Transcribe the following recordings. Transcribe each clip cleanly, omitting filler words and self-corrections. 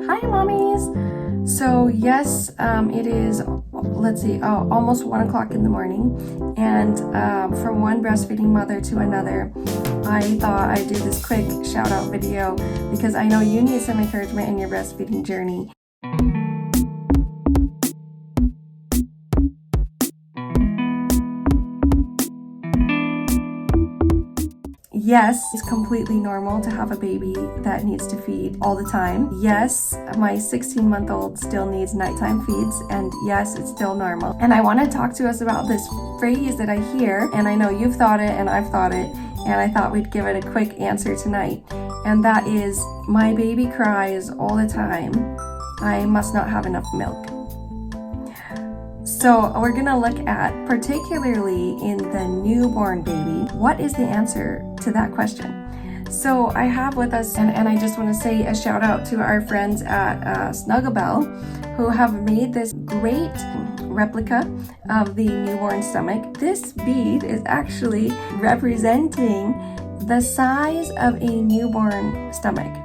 Hi mommies! So yes, it is, almost 1 o'clock in the morning, and from one breastfeeding mother to another, I thought I'd do this quick shout out video because I know you need some encouragement in your breastfeeding journey. Yes, it's completely normal to have a baby that needs to feed all the time. Yes, my 16-month-old still needs nighttime feeds, and yes, it's still normal. And I want to talk to us about this phrase that I hear, and I know you've thought it and I've thought it, and I thought we'd give it a quick answer tonight. And that is, my baby cries all the time. I must not have enough milk. So we're gonna look at, particularly in the newborn baby, what is the answer to that question? So I have with us, and I just want to say a shout out to our friends at Snugglebell, who have made this great replica of the newborn stomach. This bead is actually representing the size of a newborn stomach.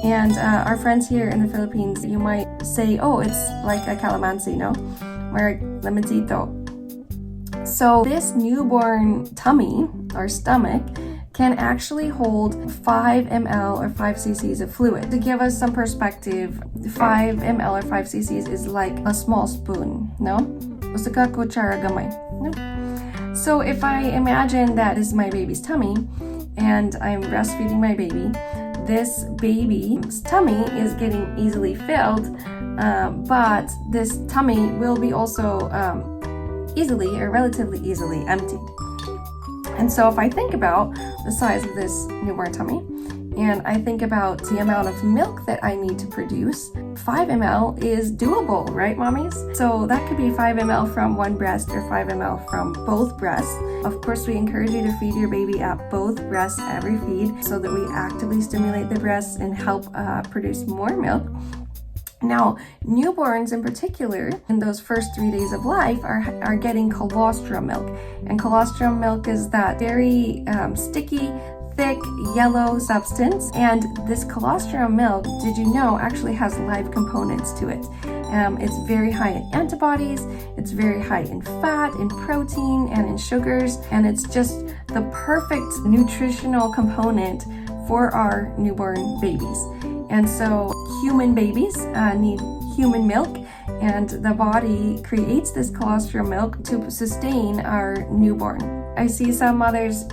And our friends here in the Philippines, you might say, oh, it's like a calamansi, no? Or limoncito. So this newborn tummy or stomach can actually hold 5 ml or 5 cc's of fluid. To give us some perspective, 5 ml or 5 cc's is like a small spoon, no? Usa ka kutsara gamay, no? So if I imagine that is my baby's tummy and I'm breastfeeding my baby, this baby's tummy is getting easily filled, but this tummy will be also easily or relatively easily emptied. And so if I think about the size of this newborn tummy, and I think about the amount of milk that I need to produce, 5 ml is doable, right, mommies? So that could be 5 ml from one breast or 5 ml from both breasts. Of course, we encourage you to feed your baby at both breasts every feed so that we actively stimulate the breasts and help produce more milk. Now, newborns in particular, in those first 3 days of life, are getting colostrum milk. And colostrum milk is that very sticky, thick, yellow substance. And this colostrum milk, did you know, actually has live components to it. It's very high in antibodies, it's very high in fat, in protein, and in sugars. And it's just the perfect nutritional component for our newborn babies. And so human babies need human milk, and the body creates this colostrum milk to sustain our newborn. I see some mothers,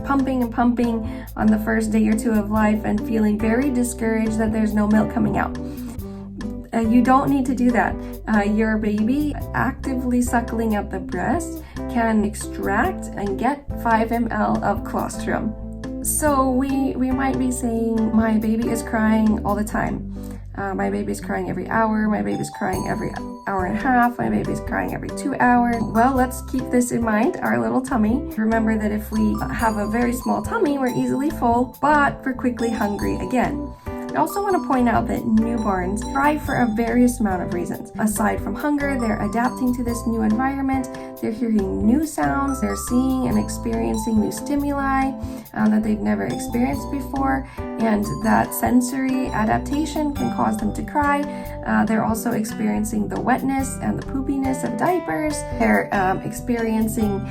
pumping and pumping on the first day or two of life and feeling very discouraged that there's no milk coming out. You don't need to do that. Your baby actively suckling at the breast can extract and get 5 ml of colostrum. So we might be saying, my baby is crying all the time. My baby's crying every hour. My baby's crying every hour and a half. My baby's crying every 2 hours. Well, let's keep this in mind, our little tummy. Remember that if we have a very small tummy, we're easily full, but we're quickly hungry again. I also want to point out that newborns cry for a various amount of reasons. Aside from hunger, they're adapting to this new environment, they're hearing new sounds, they're seeing and experiencing new stimuli that they've never experienced before, and that sensory adaptation can cause them to cry. They're also experiencing the wetness and the poopiness of diapers. They're experiencing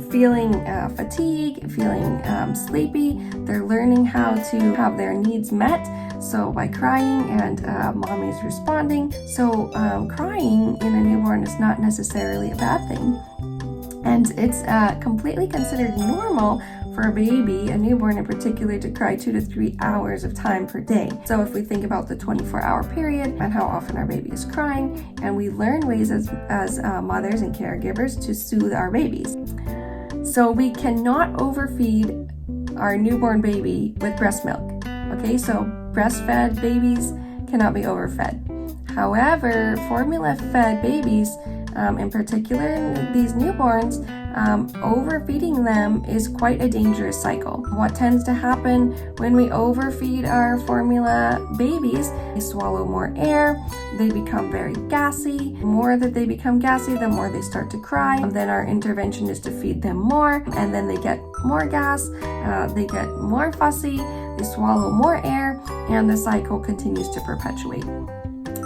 feeling fatigue, feeling sleepy. They're learning how to have their needs met, so by crying and mommy's responding. So crying in a newborn is not necessarily a bad thing, and it's completely considered normal for a baby, a newborn in particular, to cry 2 to 3 hours of time per day. So if we think about the 24-hour period and how often our baby is crying, and we learn ways as mothers and caregivers to soothe our babies. So we cannot overfeed our newborn baby with breast milk. Okay, so breastfed babies cannot be overfed. However, formula-fed babies, in particular these newborns, overfeeding them is quite a dangerous cycle. What tends to happen when we overfeed our formula babies, they swallow more air, they become very gassy. The more that they become gassy, the more they start to cry. Then our intervention is to feed them more, and then they get more gas, they get more fussy, swallow more air, and the cycle continues to perpetuate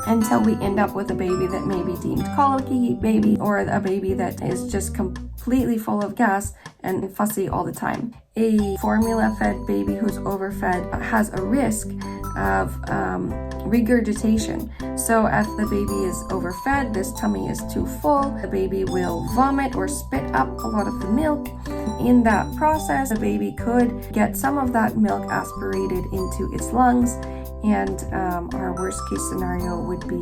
until we end up with a baby that may be deemed colicky baby, or a baby that is just completely full of gas and fussy all the time. A formula-fed baby who's overfed has a risk of regurgitation. So if the baby is overfed, this tummy is too full, the baby will vomit or spit up a lot of the milk. In that process, the baby could get some of that milk aspirated into its lungs, and our worst case scenario would be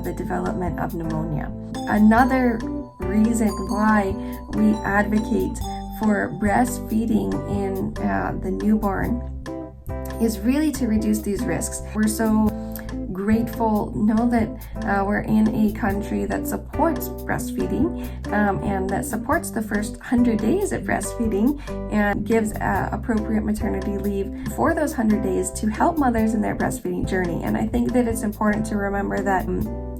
the development of pneumonia. Another reason why we advocate for breastfeeding in the newborn is really to reduce these risks. We're so grateful, know that we're in a country that supports breastfeeding and that supports the first 100 days of breastfeeding and gives appropriate maternity leave for those 100 days to help mothers in their breastfeeding journey. And I think that it's important to remember that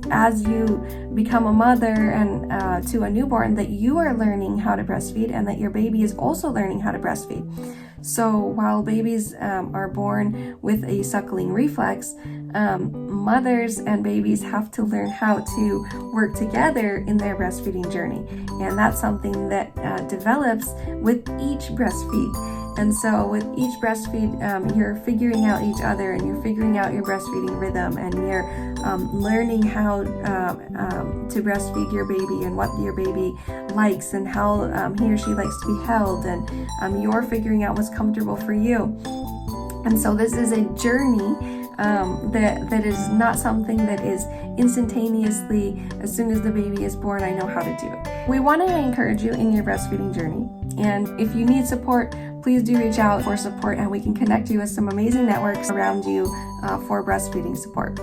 as you become a mother and to a newborn, that you are learning how to breastfeed and that your baby is also learning how to breastfeed. So while babies are born with a suckling reflex, mothers and babies have to learn how to work together in their breastfeeding journey. And that's something that develops with each breastfeed. And so with each breastfeed, you're figuring out each other, and you're figuring out your breastfeeding rhythm, and you're learning how to breastfeed your baby and what your baby likes and how he or she likes to be held, and you're figuring out what's comfortable for you. And so this is a journey that is not something that is instantaneously, as soon as the baby is born, I know how to do it. We want to encourage you in your breastfeeding journey. And if you need support, please do reach out for support, and we can connect you with some amazing networks around you for breastfeeding support.